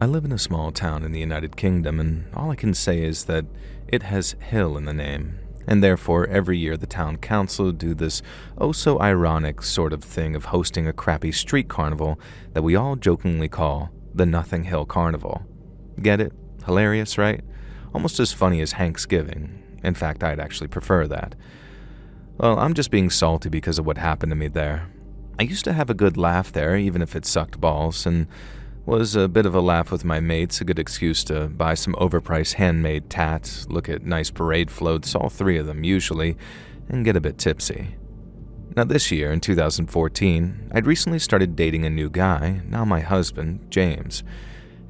I live in a small town in the United Kingdom, and all I can say is that it has hill in the name, and therefore every year the town council do this oh-so-ironic sort of thing of hosting a crappy street carnival that we all jokingly call the Nothing Hill Carnival. Get it? Hilarious, right? Almost as funny as Thanksgiving. In fact, I'd actually prefer that. Well, I'm just being salty because of what happened to me there. I used to have a good laugh there, even if it sucked balls, and was a bit of a laugh with my mates, a good excuse to buy some overpriced handmade tats, look at nice parade floats, all three of them usually, and get a bit tipsy. Now this year, in 2014, I'd recently started dating a new guy, now my husband, James.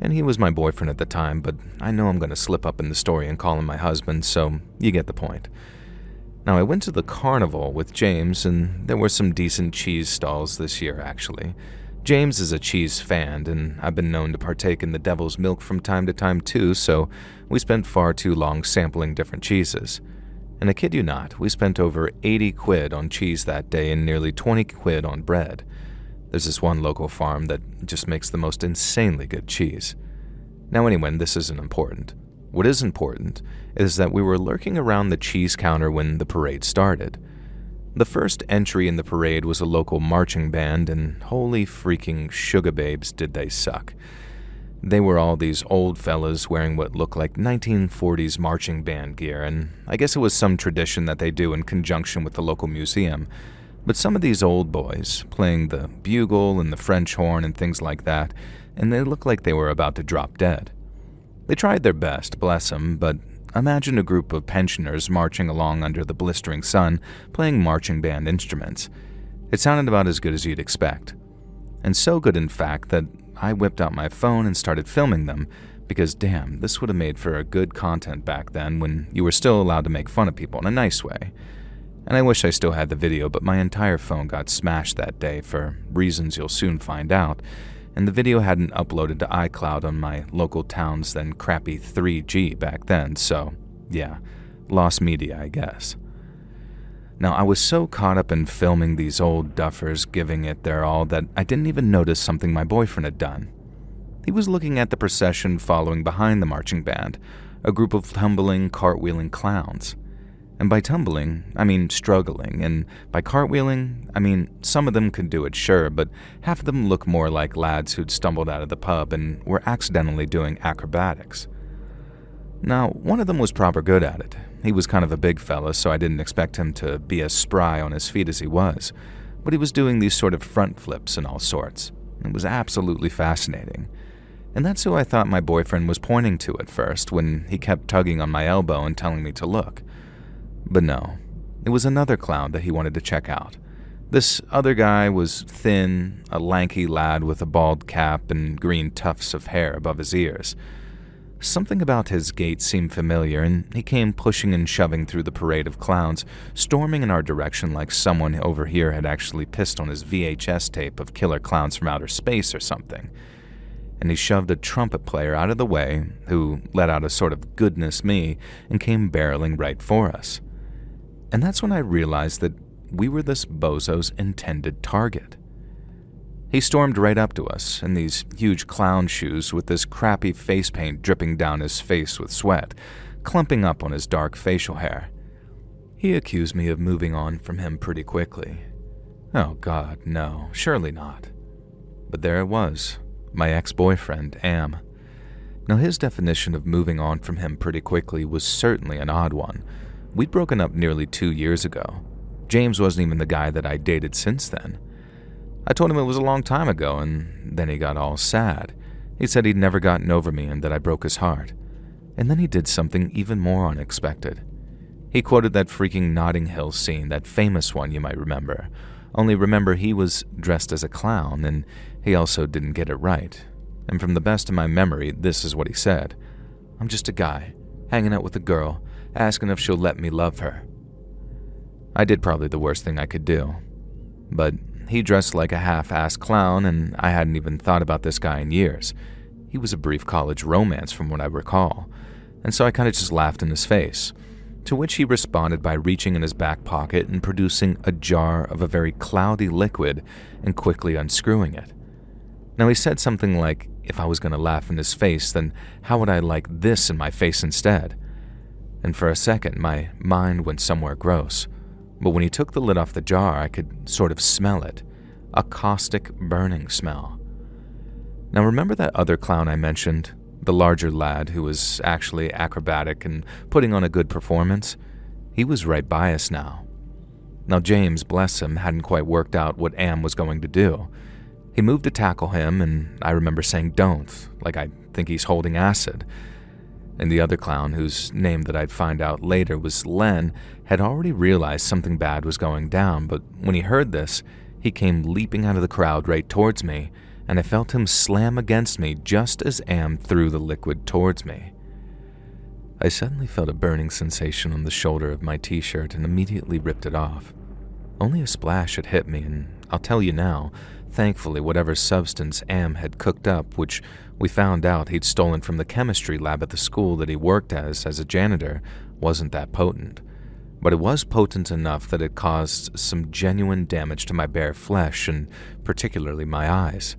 And he was my boyfriend at the time, but I know I'm going to slip up in the story and call him my husband, so you get the point. Now I went to the carnival with James, and there were some decent cheese stalls this year actually. James is a cheese fan, and I've been known to partake in the devil's milk from time to time too, so we spent far too long sampling different cheeses. And I kid you not, we spent over 80 quid on cheese that day and nearly 20 quid on bread. There's this one local farm that just makes the most insanely good cheese. Now anyway, this isn't important. What is important is that we were lurking around the cheese counter when the parade started. The first entry in the parade was a local marching band, and holy freaking sugar babes did they suck. They were all these old fellas wearing what looked like 1940s marching band gear, and I guess it was some tradition that they do in conjunction with the local museum. But some of these old boys, playing the bugle and the French horn and things like that, and they looked like they were about to drop dead. They tried their best, bless them, but imagine a group of pensioners marching along under the blistering sun, playing marching band instruments. It sounded about as good as you'd expect. And so good, in fact, that I whipped out my phone and started filming them, because damn, this would have made for a good content back then when you were still allowed to make fun of people in a nice way. And I wish I still had the video, but my entire phone got smashed that day for reasons you'll soon find out, and the video hadn't uploaded to iCloud on my local town's then crappy 3G back then, so yeah, lost media, I guess. Now, I was so caught up in filming these old duffers giving it their all that I didn't even notice something my boyfriend had done. He was looking at the procession following behind the marching band, a group of tumbling, cartwheeling clowns. And by tumbling, I mean struggling, and by cartwheeling, I mean some of them could do it, sure, but half of them look more like lads who'd stumbled out of the pub and were accidentally doing acrobatics. Now, one of them was proper good at it. He was kind of a big fella, so I didn't expect him to be as spry on his feet as he was, but he was doing these sort of front flips and all sorts. It was absolutely fascinating. And that's who I thought my boyfriend was pointing to at first when he kept tugging on my elbow and telling me to look. But no, it was another clown that he wanted to check out. This other guy was thin, a lanky lad with a bald cap and green tufts of hair above his ears. Something about his gait seemed familiar, and he came pushing and shoving through the parade of clowns, storming in our direction like someone over here had actually pissed on his VHS tape of Killer Clowns from Outer Space or something. And he shoved a trumpet player out of the way, who let out a sort of goodness me and came barreling right for us. And that's when I realized that we were this bozo's intended target. He stormed right up to us in these huge clown shoes with this crappy face paint dripping down his face with sweat, clumping up on his dark facial hair. He accused me of moving on from him pretty quickly. Oh God, no, surely not. But there it was, my ex-boyfriend, Am. Now his definition of moving on from him pretty quickly was certainly an odd one. We'd broken up nearly 2 years ago. James wasn't even the guy that I dated since then. I told him it was a long time ago, and then he got all sad. He said he'd never gotten over me and that I broke his heart. And then he did something even more unexpected. He quoted that freaking Notting Hill scene, that famous one you might remember. Only remember, he was dressed as a clown, and he also didn't get it right. And from the best of my memory, this is what he said. "I'm just a guy, hanging out with a girl, asking if she'll let me love her." I did probably the worst thing I could do. But he dressed like a half-assed clown, and I hadn't even thought about this guy in years. He was a brief college romance from what I recall, and so I kind of just laughed in his face, to which he responded by reaching in his back pocket and producing a jar of a very cloudy liquid and quickly unscrewing it. Now he said something like if I was going to laugh in his face, then how would I like this in my face instead? And for a second, my mind went somewhere gross. But when he took the lid off the jar, I could sort of smell it. A caustic, burning smell. Now remember that other clown I mentioned? The larger lad who was actually acrobatic and putting on a good performance? He was right by us now. Now James, bless him, hadn't quite worked out what Am was going to do. He moved to tackle him, and I remember saying don't, like I think he's holding acid. And the other clown, whose name that I'd find out later was Len, had already realized something bad was going down, but when he heard this, he came leaping out of the crowd right towards me, and I felt him slam against me just as Am threw the liquid towards me. I suddenly felt a burning sensation on the shoulder of my t-shirt and immediately ripped it off. Only a splash had hit me, and I'll tell you now, thankfully whatever substance Am had cooked up, which we found out he'd stolen from the chemistry lab at the school that he worked as a janitor, wasn't that potent. But it was potent enough that it caused some genuine damage to my bare flesh, and particularly my eyes.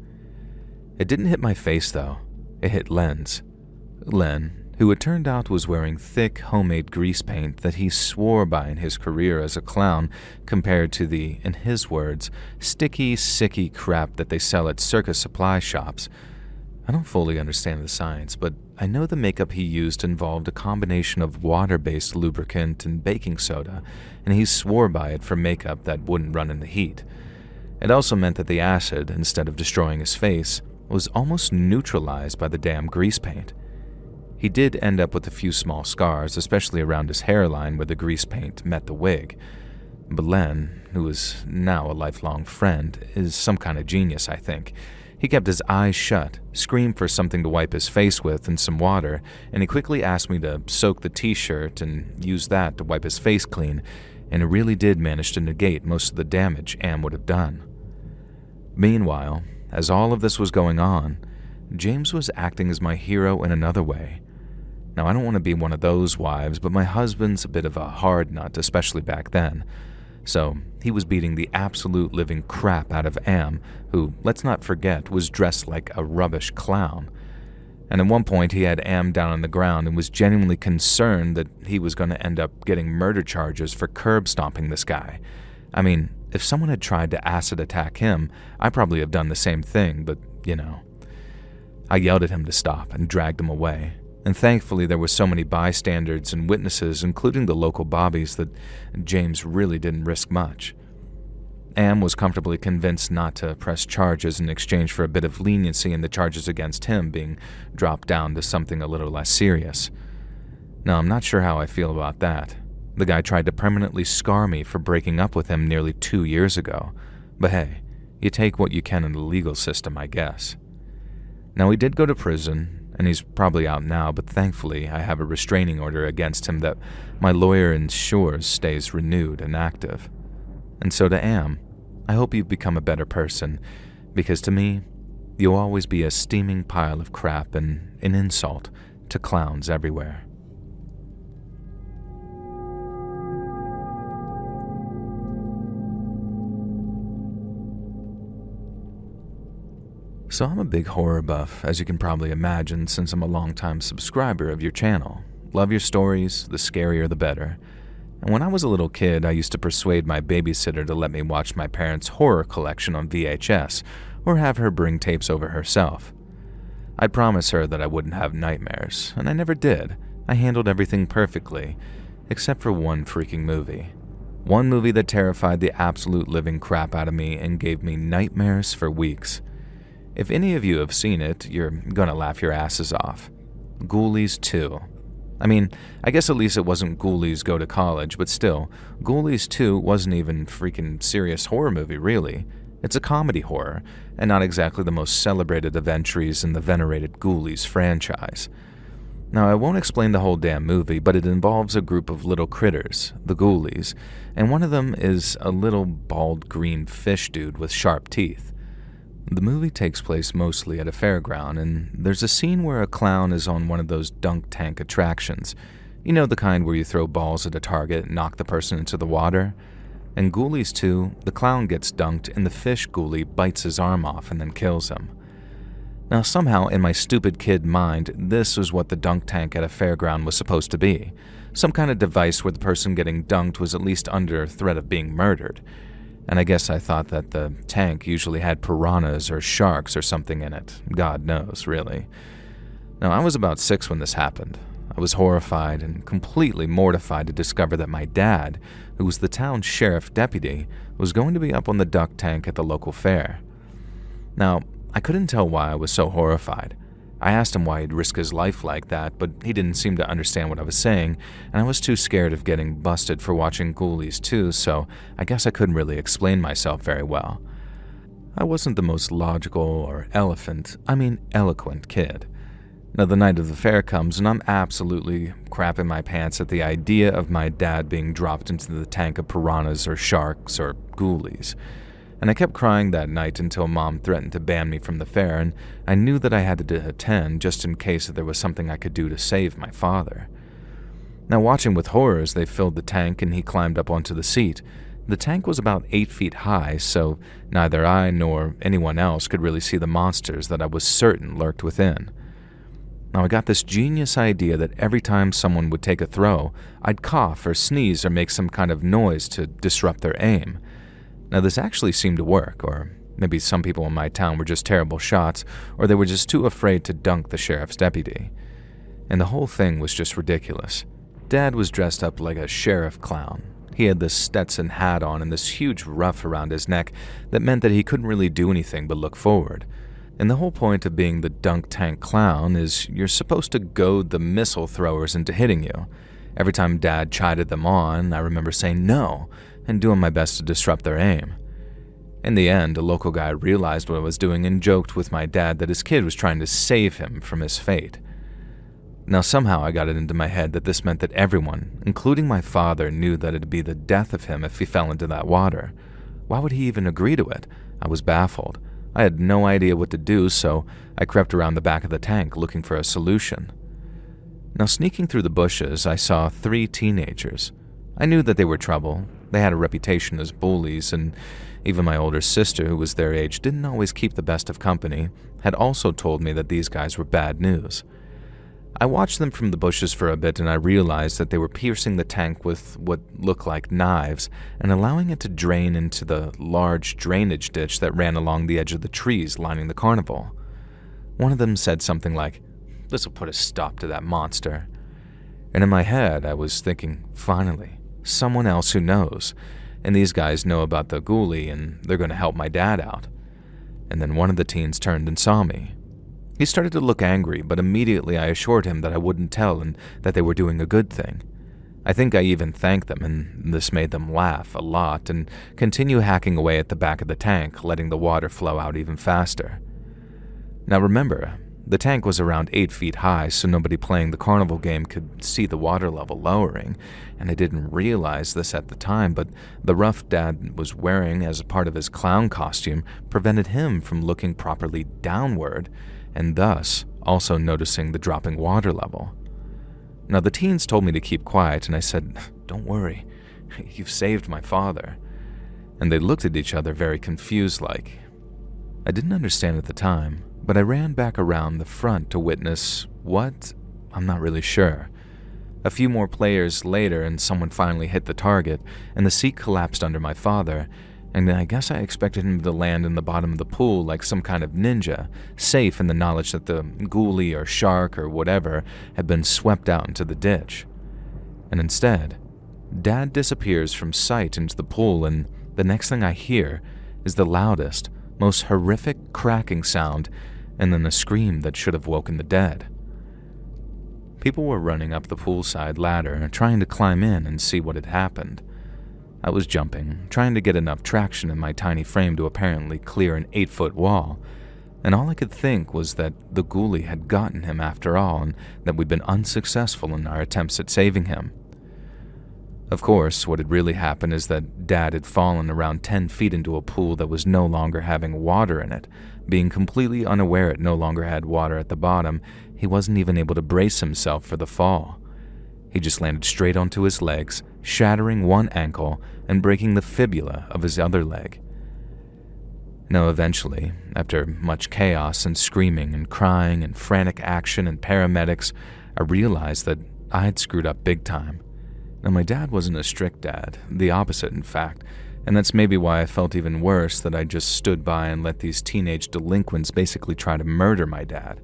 It didn't hit my face, though. It hit Len's. Len, who it turned out was wearing thick, homemade grease paint that he swore by in his career as a clown compared to the, in his words, sticky, sicky crap that they sell at circus supply shops. I don't fully understand the science, but I know the makeup he used involved a combination of water-based lubricant and baking soda, and he swore by it for makeup that wouldn't run in the heat. It also meant that the acid, instead of destroying his face, was almost neutralized by the damn grease paint. He did end up with a few small scars, especially around his hairline where the grease paint met the wig. But Len, who is now a lifelong friend, is some kind of genius, I think. He kept his eyes shut, screamed for something to wipe his face with and some water, and he quickly asked me to soak the t-shirt and use that to wipe his face clean, and it really did manage to negate most of the damage Am would have done. Meanwhile, as all of this was going on, James was acting as my hero in another way. Now, I don't want to be one of those wives, but my husband's a bit of a hard nut, especially back then. So he was beating the absolute living crap out of Am, who, let's not forget, was dressed like a rubbish clown. And at one point he had Am down on the ground and was genuinely concerned that he was going to end up getting murder charges for curb stomping this guy. I mean, if someone had tried to acid attack him, I'd probably have done the same thing, but, you know. I yelled at him to stop and dragged him away. And thankfully there were so many bystanders and witnesses, including the local bobbies, that James really didn't risk much. Am was comfortably convinced not to press charges in exchange for a bit of leniency in the charges against him being dropped down to something a little less serious. Now, I'm not sure how I feel about that. The guy tried to permanently scar me for breaking up with him nearly 2 years ago. But hey, you take what you can in the legal system, I guess. Now, he did go to prison, and he's probably out now, but thankfully I have a restraining order against him that my lawyer ensures stays renewed and active. And so to Am, I hope you've become a better person, because to me, you'll always be a steaming pile of crap and an insult to clowns everywhere. So I'm a big horror buff, as you can probably imagine, since I'm a longtime subscriber of your channel. Love your stories, the scarier the better. And when I was a little kid, I used to persuade my babysitter to let me watch my parents' horror collection on VHS, or have her bring tapes over herself. I'd promise her that I wouldn't have nightmares, and I never did. I handled everything perfectly, except for one freaking movie. One movie that terrified the absolute living crap out of me and gave me nightmares for weeks. If any of you have seen it, you're gonna laugh your asses off. Ghoulies 2. I mean, I guess at least it wasn't Ghoulies Go to College, but still, Ghoulies 2 wasn't even freaking serious horror movie, really. It's a comedy horror, and not exactly the most celebrated of entries in the venerated Ghoulies franchise. Now, I won't explain the whole damn movie, but it involves a group of little critters, the Ghoulies, and one of them is a little bald green fish dude with sharp teeth. The movie takes place mostly at a fairground, and there's a scene where a clown is on one of those dunk tank attractions. You know, the kind where you throw balls at a target and knock the person into the water? In Ghoulies 2, the clown gets dunked and the fish ghoulie bites his arm off and then kills him. Now, somehow, in my stupid kid mind, this was what the dunk tank at a fairground was supposed to be. Some kind of device where the person getting dunked was at least under threat of being murdered. And I guess I thought that the tank usually had piranhas or sharks or something in it. God knows, really. Now, I was about 6 when this happened. I was horrified and completely mortified to discover that my dad, who was the town sheriff deputy, was going to be up on the duck tank at the local fair. Now, I couldn't tell why I was so horrified. I asked him why he'd risk his life like that, but he didn't seem to understand what I was saying, and I was too scared of getting busted for watching Ghoulies too, so I guess I couldn't really explain myself very well. I wasn't the most logical or eloquent kid. Now, the night of the fair comes, and I'm absolutely crapping my pants at the idea of my dad being dropped into the tank of piranhas or sharks or ghoulies. And I kept crying that night until Mom threatened to ban me from the fair, and I knew that I had to attend just in case there was something I could do to save my father. Now, watching with horror as they filled the tank and he climbed up onto the seat. The tank was about 8 feet high, so neither I nor anyone else could really see the monsters that I was certain lurked within. Now, I got this genius idea that every time someone would take a throw, I'd cough or sneeze or make some kind of noise to disrupt their aim. Now, this actually seemed to work, or maybe some people in my town were just terrible shots, or they were just too afraid to dunk the sheriff's deputy. And the whole thing was just ridiculous. Dad was dressed up like a sheriff clown. He had this Stetson hat on and this huge ruff around his neck that meant that he couldn't really do anything but look forward. And the whole point of being the dunk tank clown is you're supposed to goad the missile throwers into hitting you. Every time Dad chided them on, I remember saying no and doing my best to disrupt their aim. In the end, a local guy realized what I was doing and joked with my dad that his kid was trying to save him from his fate. Now, somehow I got it into my head that this meant that everyone, including my father, knew that it'd be the death of him if he fell into that water. Why would he even agree to it? I was baffled. I had no idea what to do, so I crept around the back of the tank looking for a solution. Now, sneaking through the bushes, I saw 3 teenagers. I knew that they were trouble. They had a reputation as bullies, and even my older sister, who was their age, didn't always keep the best of company, had also told me that these guys were bad news. I watched them from the bushes for a bit, and I realized that they were piercing the tank with what looked like knives and allowing it to drain into the large drainage ditch that ran along the edge of the trees lining the carnival. One of them said something like, "This'll put a stop to that monster." And in my head, I was thinking, finally, someone else who knows. And these guys know about the ghoulie, and they're going to help my dad out. And then one of the teens turned and saw me. He started to look angry, but immediately I assured him that I wouldn't tell and that they were doing a good thing. I think I even thanked them, and this made them laugh a lot and continue hacking away at the back of the tank, letting the water flow out even faster. Now remember, the tank was around 8 feet high, so nobody playing the carnival game could see the water level lowering, and I didn't realize this at the time, but the rough Dad was wearing as a part of his clown costume prevented him from looking properly downward, and thus also noticing the dropping water level. Now, the teens told me to keep quiet, and I said, "Don't worry, you've saved my father." And they looked at each other very confused like. I didn't understand at the time, but I ran back around the front to witness what? I'm not really sure. A few more players later, and someone finally hit the target, and the seat collapsed under my father, and I guess I expected him to land in the bottom of the pool like some kind of ninja, safe in the knowledge that the ghoulie or shark or whatever had been swept out into the ditch. And instead, Dad disappears from sight into the pool, and the next thing I hear is the loudest, most horrific cracking sound, and then a scream that should have woken the dead. People were running up the poolside ladder, trying to climb in and see what had happened. I was jumping, trying to get enough traction in my tiny frame to apparently clear an 8-foot wall, and all I could think was that the ghoulie had gotten him after all, and that we'd been unsuccessful in our attempts at saving him. Of course, what had really happened is that Dad had fallen around 10 feet into a pool that was no longer having water in it. Being completely unaware it no longer had water at the bottom, he wasn't even able to brace himself for the fall. He just landed straight onto his legs, shattering one ankle and breaking the fibula of his other leg. Eventually, after much chaos and screaming and crying and frantic action and paramedics, I realized that I had screwed up big time. Now, my dad wasn't a strict dad, the opposite, in fact, and that's maybe why I felt even worse that I just stood by and let these teenage delinquents basically try to murder my dad.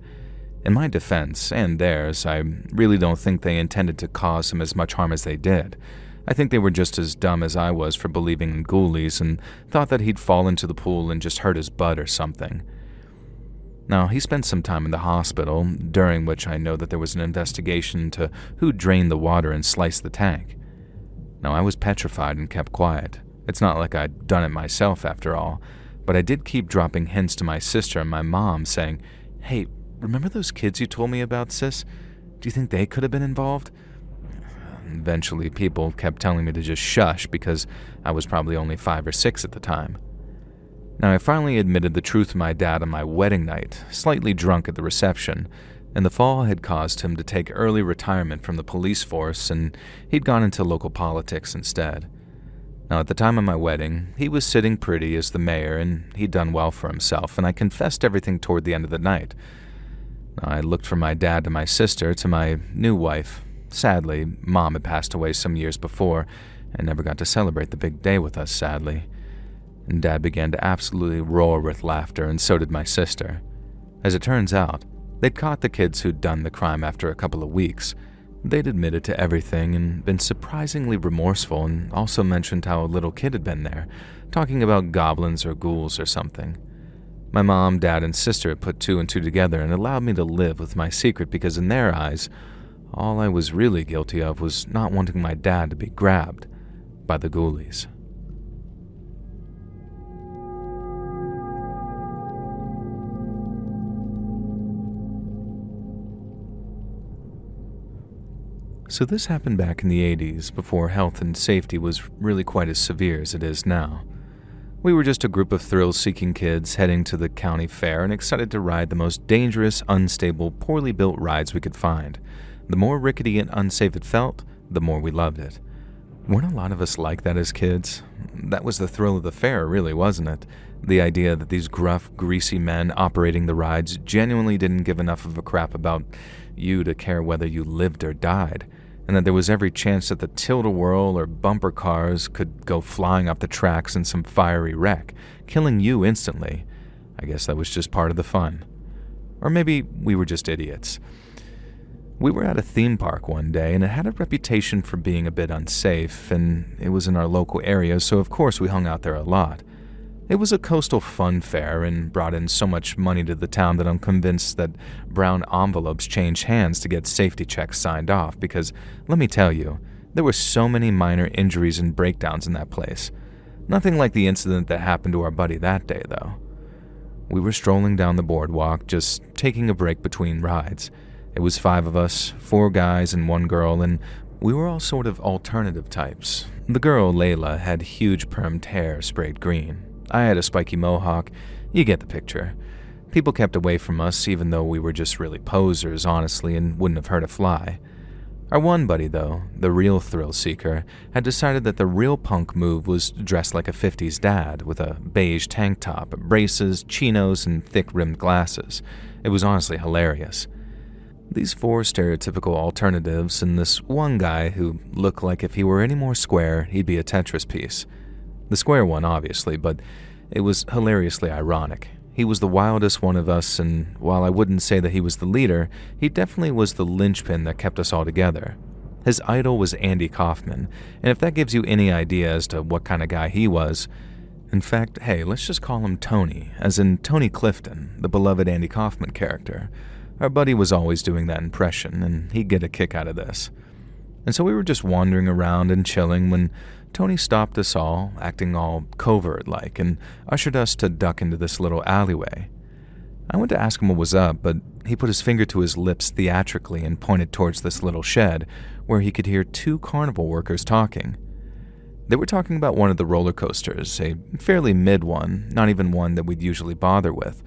In my defense, and theirs, I really don't think they intended to cause him as much harm as they did. I think they were just as dumb as I was for believing in ghoulies and thought that he'd fall into the pool and just hurt his butt or something. Now, he spent some time in the hospital, during which I know that there was an investigation into who drained the water and sliced the tank. Now, I was petrified and kept quiet. It's not like I'd done it myself after all, but I did keep dropping hints to my sister and my mom saying, "Hey, remember those kids you told me about, sis? Do you think they could have been involved?" Eventually, people kept telling me to just shush because I was probably only 5 or 6 at the time. Now, I finally admitted the truth to my dad on my wedding night, slightly drunk at the reception, and the fall had caused him to take early retirement from the police force, and he'd gone into local politics instead. Now, at the time of my wedding, he was sitting pretty as the mayor, and he'd done well for himself, and I confessed everything toward the end of the night. Now, I looked from my dad to my sister to my new wife. Sadly, Mom had passed away some years before and never got to celebrate the big day with us, sadly. And Dad began to absolutely roar with laughter, and so did my sister. As it turns out, they'd caught the kids who'd done the crime after a couple of weeks. They'd admitted to everything and been surprisingly remorseful, and also mentioned how a little kid had been there, talking about goblins or ghouls or something. My mom, dad, and sister had put 2 and 2 together and allowed me to live with my secret because in their eyes, all I was really guilty of was not wanting my dad to be grabbed by the ghoulies. So this happened back in the 80s, before health and safety was really quite as severe as it is now. We were just a group of thrill-seeking kids heading to the county fair and excited to ride the most dangerous, unstable, poorly built rides we could find. The more rickety and unsafe it felt, the more we loved it. Weren't a lot of us like that as kids? That was the thrill of the fair, really, wasn't it? The idea that these gruff, greasy men operating the rides genuinely didn't give enough of a crap about you to care whether you lived or died, and that there was every chance that the tilt-a-whirl or bumper cars could go flying up the tracks in some fiery wreck, killing you instantly. I guess that was just part of the fun. Or maybe we were just idiots. We were at a theme park one day, and it had a reputation for being a bit unsafe, and it was in our local area, so of course we hung out there a lot. It was a coastal fun fair and brought in so much money to the town that I'm convinced that brown envelopes changed hands to get safety checks signed off because, let me tell you, there were so many minor injuries and breakdowns in that place. Nothing like the incident that happened to our buddy that day, though. We were strolling down the boardwalk, just taking a break between rides. It was 5 of us, 4 guys and 1 girl, and we were all sort of alternative types. The girl, Layla, had huge permed hair sprayed green. I had a spiky mohawk. You get the picture. People kept away from us, even though we were just really posers, honestly, and wouldn't have hurt a fly. Our one buddy, though, the real thrill-seeker, had decided that the real punk move was dressed like a 50s dad, with a beige tank top, braces, chinos, and thick-rimmed glasses. It was honestly hilarious. These 4 stereotypical alternatives, and this one guy who looked like if he were any more square, he'd be a Tetris piece. The square one, obviously, but it was hilariously ironic. He was the wildest one of us, and while I wouldn't say that he was the leader, he definitely was the linchpin that kept us all together. His idol was Andy Kaufman, and if that gives you any idea as to what kind of guy he was, in fact, hey, let's just call him Tony, as in Tony Clifton, the beloved Andy Kaufman character. Our buddy was always doing that impression, and he'd get a kick out of this. And so we were just wandering around and chilling when Tony stopped us all, acting all covert-like, and ushered us to duck into this little alleyway. I went to ask him what was up, but he put his finger to his lips theatrically and pointed towards this little shed, where he could hear 2 carnival workers talking. They were talking about one of the roller coasters, a fairly mid one, not even one that we'd usually bother with.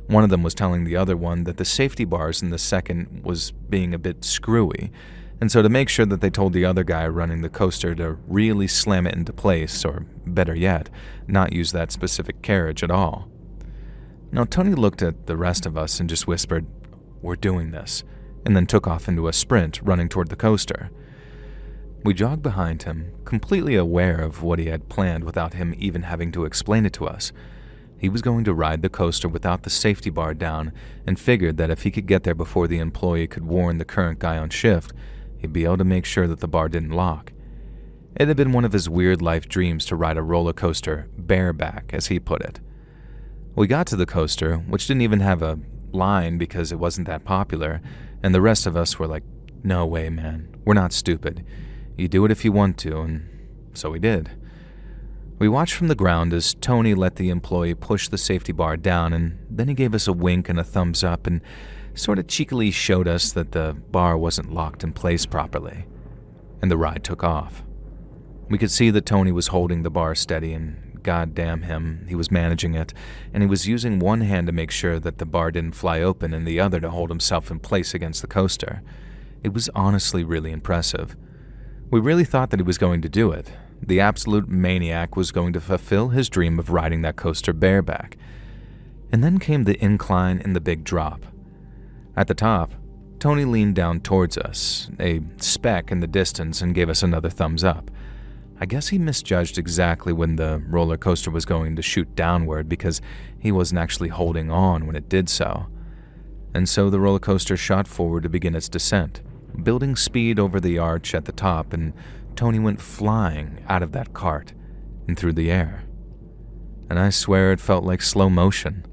One of them was telling the other one that the safety bars in the second was being a bit screwy, and so to make sure that they told the other guy running the coaster to really slam it into place, or better yet, not use that specific carriage at all. Now, Tony looked at the rest of us and just whispered, "We're doing this," and then took off into a sprint, running toward the coaster. We jogged behind him, completely aware of what he had planned without him even having to explain it to us. He was going to ride the coaster without the safety bar down and figured that if he could get there before the employee could warn the current guy on shift, he'd be able to make sure that the bar didn't lock. It had been one of his weird life dreams to ride a roller coaster bareback, as he put it. We got to the coaster, which didn't even have a line because it wasn't that popular, and the rest of us were like, "No way, man. We're not stupid. You do it if you want to," and so we did. We watched from the ground as Tony let the employee push the safety bar down, and then he gave us a wink and a thumbs up and sort of cheekily showed us that the bar wasn't locked in place properly, and the ride took off. We could see that Tony was holding the bar steady, and God damn him, he was managing it, and he was using one hand to make sure that the bar didn't fly open and the other to hold himself in place against the coaster. It was honestly really impressive. We really thought that he was going to do it. The absolute maniac was going to fulfill his dream of riding that coaster bareback. And then came the incline and the big drop. At the top, Tony leaned down towards us, a speck in the distance, and gave us another thumbs up. I guess he misjudged exactly when the roller coaster was going to shoot downward because he wasn't actually holding on when it did so. And so the roller coaster shot forward to begin its descent, building speed over the arch at the top, and Tony went flying out of that cart and through the air. And I swear it felt like slow motion,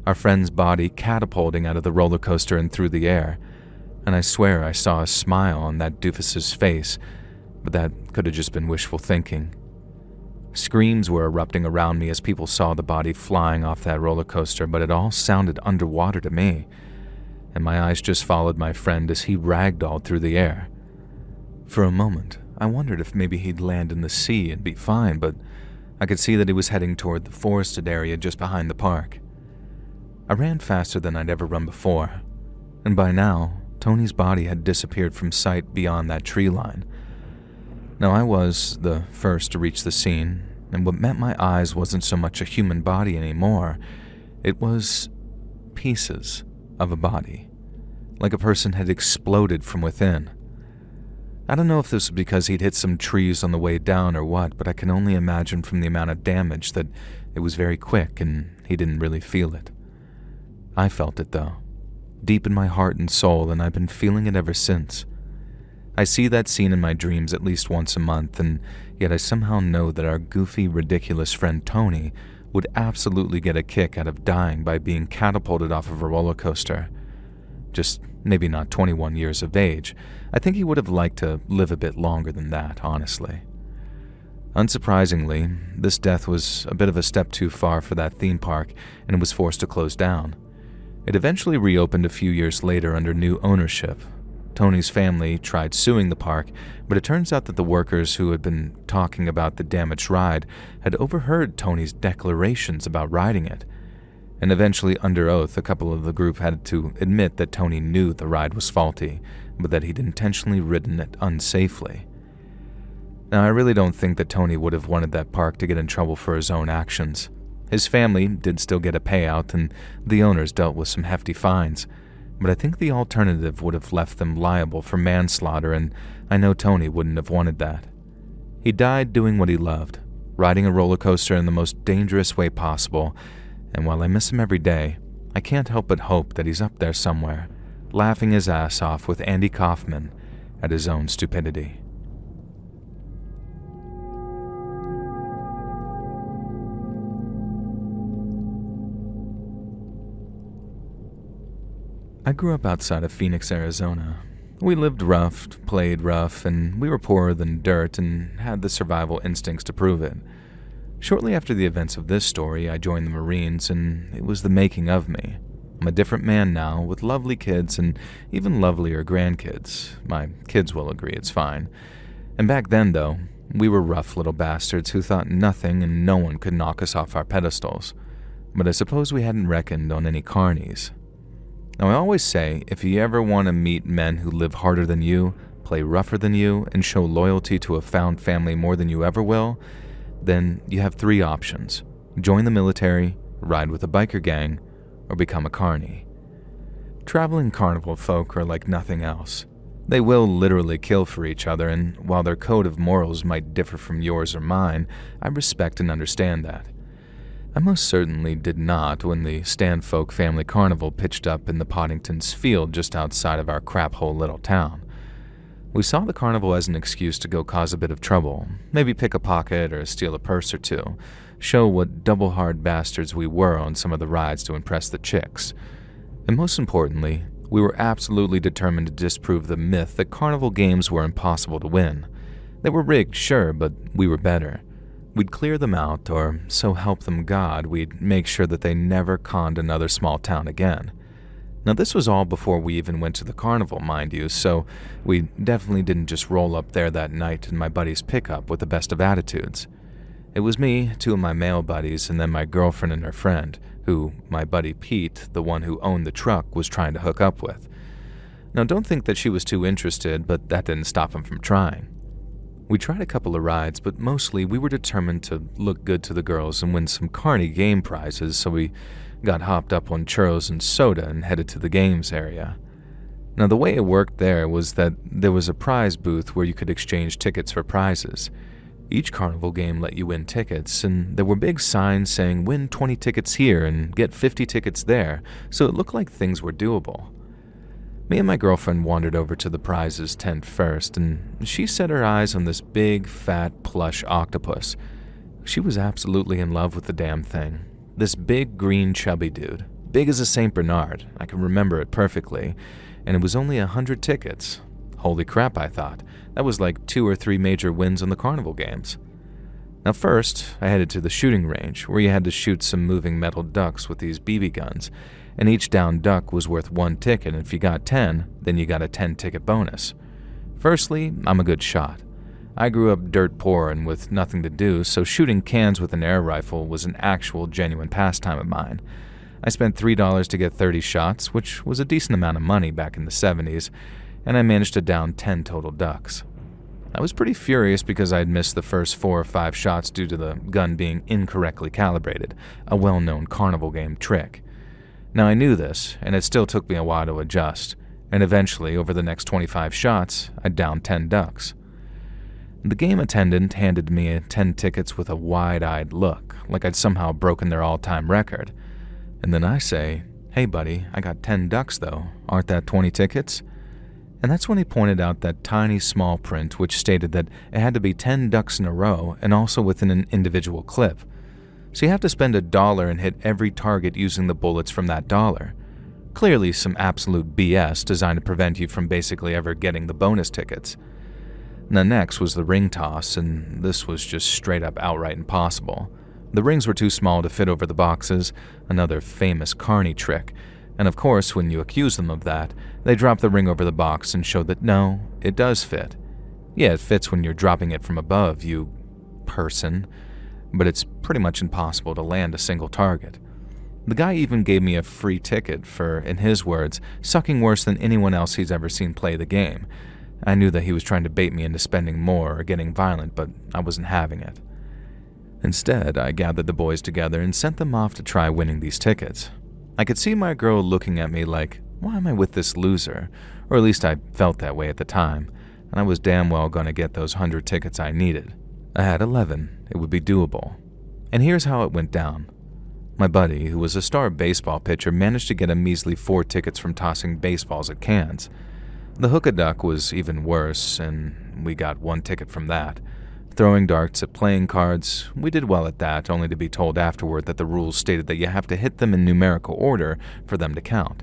our friend's body catapulting out of the roller coaster and through the air, and I swear I saw a smile on that doofus's face, but that could have just been wishful thinking. Screams were erupting around me as people saw the body flying off that roller coaster, but it all sounded underwater to me, and my eyes just followed my friend as he ragdolled through the air. For a moment, I wondered if maybe he'd land in the sea and be fine, but I could see that he was heading toward the forested area just behind the park. I ran faster than I'd ever run before, and by now, Tony's body had disappeared from sight beyond that tree line. Now, I was the first to reach the scene, and what met my eyes wasn't so much a human body anymore. It was pieces of a body, like a person had exploded from within. I don't know if this was because he'd hit some trees on the way down or what, but I can only imagine from the amount of damage that it was very quick and he didn't really feel it. I felt it though, deep in my heart and soul, and I've been feeling it ever since. I see that scene in my dreams at least once a month, and yet I somehow know that our goofy, ridiculous friend Tony would absolutely get a kick out of dying by being catapulted off of a roller coaster. Just maybe not 21 years of age. I think he would have liked to live a bit longer than that, honestly. Unsurprisingly, this death was a bit of a step too far for that theme park, and it was forced to close down. It eventually reopened a few years later under new ownership. Tony's family tried suing the park, but it turns out that the workers who had been talking about the damaged ride had overheard Tony's declarations about riding it. And eventually, under oath, a couple of the group had to admit that Tony knew the ride was faulty, but that he'd intentionally ridden it unsafely. Now, I really don't think that Tony would have wanted that park to get in trouble for his own actions. His family did still get a payout, and the owners dealt with some hefty fines, but I think the alternative would have left them liable for manslaughter, and I know Tony wouldn't have wanted that. He died doing what he loved, riding a roller coaster in the most dangerous way possible, and while I miss him every day, I can't help but hope that he's up there somewhere, laughing his ass off with Andy Kaufman at his own stupidity. I grew up outside of Phoenix, Arizona. We lived rough, played rough, and we were poorer than dirt and had the survival instincts to prove it. Shortly after the events of this story, I joined the Marines, and it was the making of me. I'm a different man now, with lovely kids and even lovelier grandkids. My kids will agree it's fine. And back then, though, we were rough little bastards who thought nothing and no one could knock us off our pedestals. But I suppose we hadn't reckoned on any carnies. Now, I always say, if you ever want to meet men who live harder than you, play rougher than you, and show loyalty to a found family more than you ever will, then you have three options. Join the military, ride with a biker gang, or become a carny. Traveling carnival folk are like nothing else. They will literally kill for each other, and while their code of morals might differ from yours or mine, I respect and understand that. I most certainly did not when the Stanfolk family carnival pitched up in the Poddington's field just outside of our crap-hole little town. We saw the carnival as an excuse to go cause a bit of trouble, maybe pick a pocket or steal a purse or two, show what double-hard bastards we were on some of the rides to impress the chicks. And most importantly, we were absolutely determined to disprove the myth that carnival games were impossible to win. They were rigged, sure, but we were better. We'd clear them out, or so help them God, we'd make sure that they never conned another small town again. Now, this was all before we even went to the carnival, mind you, so we definitely didn't just roll up there that night in my buddy's pickup with the best of attitudes. It was me, two of my male buddies, and then my girlfriend and her friend, who my buddy Pete, the one who owned the truck, was trying to hook up with. Now, don't think that she was too interested, but that didn't stop him from trying. We tried a couple of rides, but mostly we were determined to look good to the girls and win some carny game prizes, so we got hopped up on churros and soda and headed to the games area. Now, the way it worked there was that there was a prize booth where you could exchange tickets for prizes. Each carnival game let you win tickets, and there were big signs saying win 20 tickets here and get 50 tickets there, so it looked like things were doable. Me and my girlfriend wandered over to the prizes tent first, and she set her eyes on this big, fat, plush octopus. She was absolutely in love with the damn thing. This big, green, chubby dude, big as a St. Bernard, I can remember it perfectly, and it was only 100 tickets. Holy crap, I thought. That was like 2 or 3 major wins on the carnival games. Now first, I headed to the shooting range, where you had to shoot some moving metal ducks with these BB guns, and each downed duck was worth 1 ticket, and if you got 10, then you got a 10-ticket bonus. Firstly, I'm a good shot. I grew up dirt poor and with nothing to do, so shooting cans with an air rifle was an actual genuine pastime of mine. I spent $3 to get 30 shots, which was a decent amount of money back in the 70s, and I managed to down 10 total ducks. I was pretty furious because I had missed the first 4 or 5 shots due to the gun being incorrectly calibrated, a well-known carnival game trick. Now I knew this, and it still took me a while to adjust, and eventually, over the next 25 shots, I downed 10 ducks. The game attendant handed me 10 tickets with a wide-eyed look, like I'd somehow broken their all-time record. And then I say, "Hey buddy, I got 10 ducks though, aren't that 20 tickets?" And that's when he pointed out that tiny small print which stated that it had to be 10 ducks in a row and also within an individual clip. So you have to spend $1 and hit every target using the bullets from that dollar. Clearly some absolute BS designed to prevent you from basically ever getting the bonus tickets. Now next was the ring toss, and this was just straight up outright impossible. The rings were too small to fit over the boxes, another famous carny trick. And of course, when you accuse them of that, they drop the ring over the box and show that no, it does fit. Yeah, it fits when you're dropping it from above, you person, but it's pretty much impossible to land a single target. The guy even gave me a free ticket for, in his words, sucking worse than anyone else he's ever seen play the game. I knew that he was trying to bait me into spending more or getting violent, but I wasn't having it. Instead, I gathered the boys together and sent them off to try winning these tickets. I could see my girl looking at me like, why am I with this loser? Or at least I felt that way at the time, and I was damn well gonna get those 100 tickets I needed. I had 11, it would be doable. And here's how it went down. My buddy, who was a star baseball pitcher, managed to get a measly 4 tickets from tossing baseballs at cans. The hook-a-duck was even worse, and we got 1 ticket from that. Throwing darts at playing cards, we did well at that, only to be told afterward that the rules stated that you have to hit them in numerical order for them to count.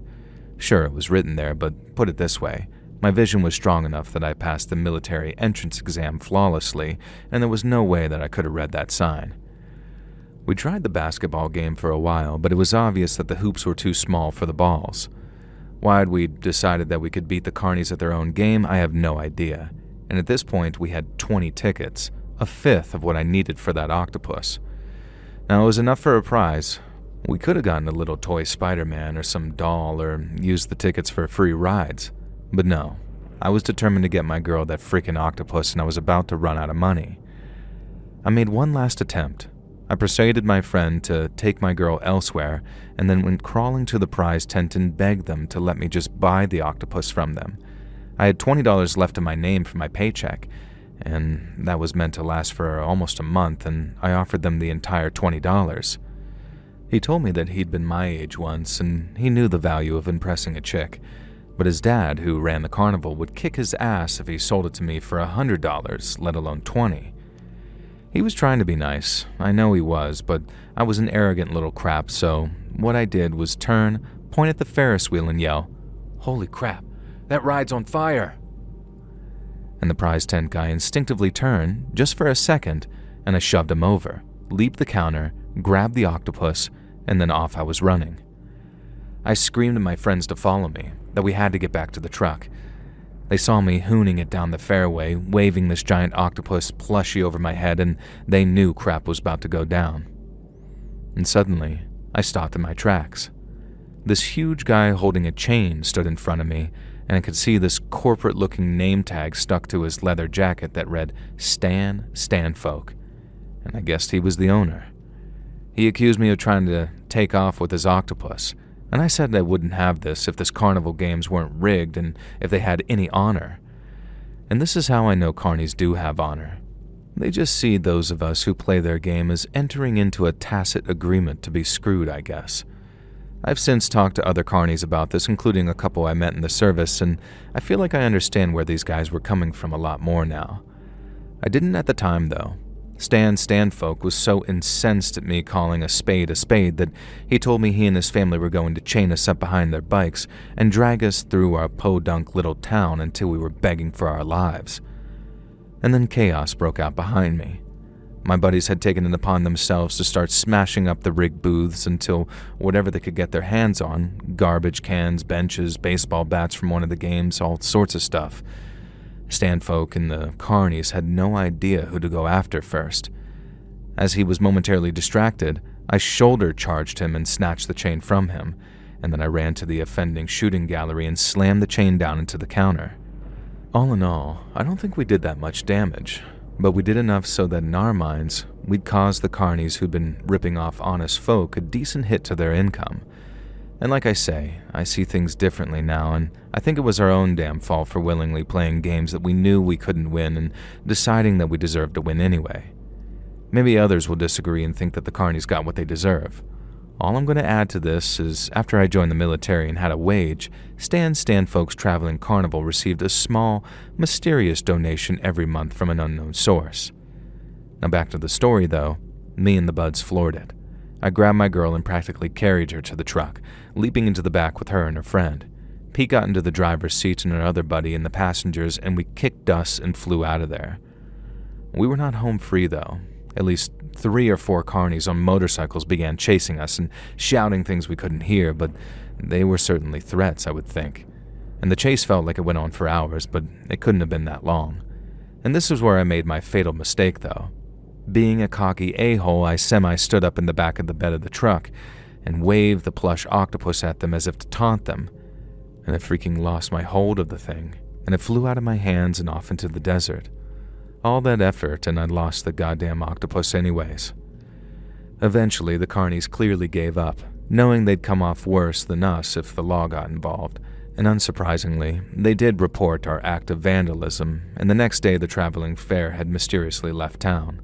Sure, it was written there, but put it this way, my vision was strong enough that I passed the military entrance exam flawlessly, and there was no way that I could have read that sign. We tried the basketball game for a while, but it was obvious that the hoops were too small for the balls. Why we decided that we could beat the carnies at their own game, I have no idea, and at this point we had 20 tickets, a fifth of what I needed for that octopus. Now it was enough for a prize. We could have gotten a little toy Spider-Man or some doll or used the tickets for free rides. But no, I was determined to get my girl that freaking octopus and I was about to run out of money. I made one last attempt. I persuaded my friend to take my girl elsewhere and then went crawling to the prize tent and begged them to let me just buy the octopus from them. I had $20 left in my name for my paycheck, and that was meant to last for almost a month, and I offered them the entire $20. He told me that he'd been my age once, and he knew the value of impressing a chick, but his dad, who ran the carnival, would kick his ass if he sold it to me for $100, let alone $20. He was trying to be nice, I know he was, but I was an arrogant little crap, so what I did was turn, point at the Ferris wheel and yell, "Holy crap, that ride's on fire!" And the prize tent guy instinctively turned, just for a second, and I shoved him over, leaped the counter, grabbed the octopus, and then off I was running. I screamed at my friends to follow me, that we had to get back to the truck. They saw me hooning it down the fairway, waving this giant octopus plushie over my head, and they knew crap was about to go down. And suddenly, I stopped in my tracks. This huge guy holding a chain stood in front of me, and I could see this corporate-looking name tag stuck to his leather jacket that read Stan Stanfolk, and I guessed he was the owner. He accused me of trying to take off with his octopus, and I said I wouldn't have this if this carnival games weren't rigged and if they had any honor. And this is how I know carnies do have honor. They just see those of us who play their game as entering into a tacit agreement to be screwed, I guess. I've since talked to other carnies about this, including a couple I met in the service, and I feel like I understand where these guys were coming from a lot more now. I didn't at the time, though. Stan Stanfolk was so incensed at me calling a spade that he told me he and his family were going to chain us up behind their bikes and drag us through our podunk little town until we were begging for our lives. And then chaos broke out behind me. My buddies had taken it upon themselves to start smashing up the rig booths until whatever they could get their hands on, garbage cans, benches, baseball bats from one of the games, all sorts of stuff. Stanfolk and the carnies had no idea who to go after first. As he was momentarily distracted, I shoulder charged him and snatched the chain from him, and then I ran to the offending shooting gallery and slammed the chain down into the counter. All in all, I don't think we did that much damage, but we did enough so that in our minds, we'd caused the carnies who'd been ripping off honest folk a decent hit to their income. And like I say, I see things differently now, and I think it was our own damn fault for willingly playing games that we knew we couldn't win and deciding that we deserved to win anyway. Maybe others will disagree and think that the carnies got what they deserve. All I'm going to add to this is, after I joined the military and had a wage, Stan Stanfolk's traveling carnival received a small, mysterious donation every month from an unknown source. Now back to the story, though. Me and the buds floored it. I grabbed my girl and practically carried her to the truck, leaping into the back with her and her friend. Pete got into the driver's seat and our other buddy in the passengers, and we kicked dust and flew out of there. We were not home free, though. At least 3 or 4 carnies on motorcycles began chasing us and shouting things we couldn't hear, but they were certainly threats, I would think. And the chase felt like it went on for hours, but it couldn't have been that long. And this is where I made my fatal mistake, though. Being a cocky a-hole, I semi-stood up in the back of the bed of the truck and waved the plush octopus at them as if to taunt them, and I freaking lost my hold of the thing, and it flew out of my hands and off into the desert. All that effort, and I'd lost the goddamn octopus anyways. Eventually, the carnies clearly gave up, knowing they'd come off worse than us if the law got involved, and unsurprisingly, they did report our act of vandalism, and the next day the traveling fair had mysteriously left town.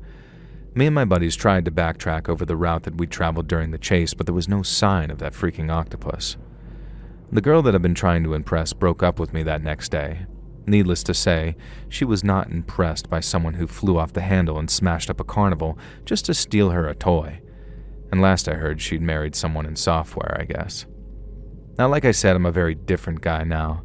Me and my buddies tried to backtrack over the route that we'd traveled during the chase, but there was no sign of that freaking octopus. The girl that I'd been trying to impress broke up with me that next day. Needless to say, she was not impressed by someone who flew off the handle and smashed up a carnival just to steal her a toy. And last I heard, she'd married someone in software, I guess. Now, like I said, I'm a very different guy now.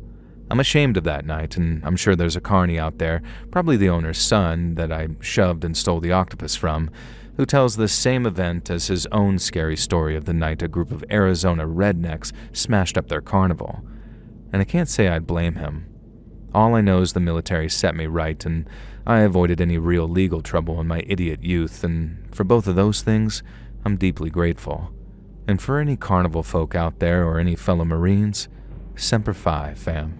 I'm ashamed of that night, and I'm sure there's a carny out there, probably the owner's son that I shoved and stole the octopus from, who tells the same event as his own scary story of the night a group of Arizona rednecks smashed up their carnival. And I can't say I'd blame him. All I know is the military set me right, and I avoided any real legal trouble in my idiot youth, and for both of those things, I'm deeply grateful. And for any carnival folk out there or any fellow Marines, Semper Fi, fam.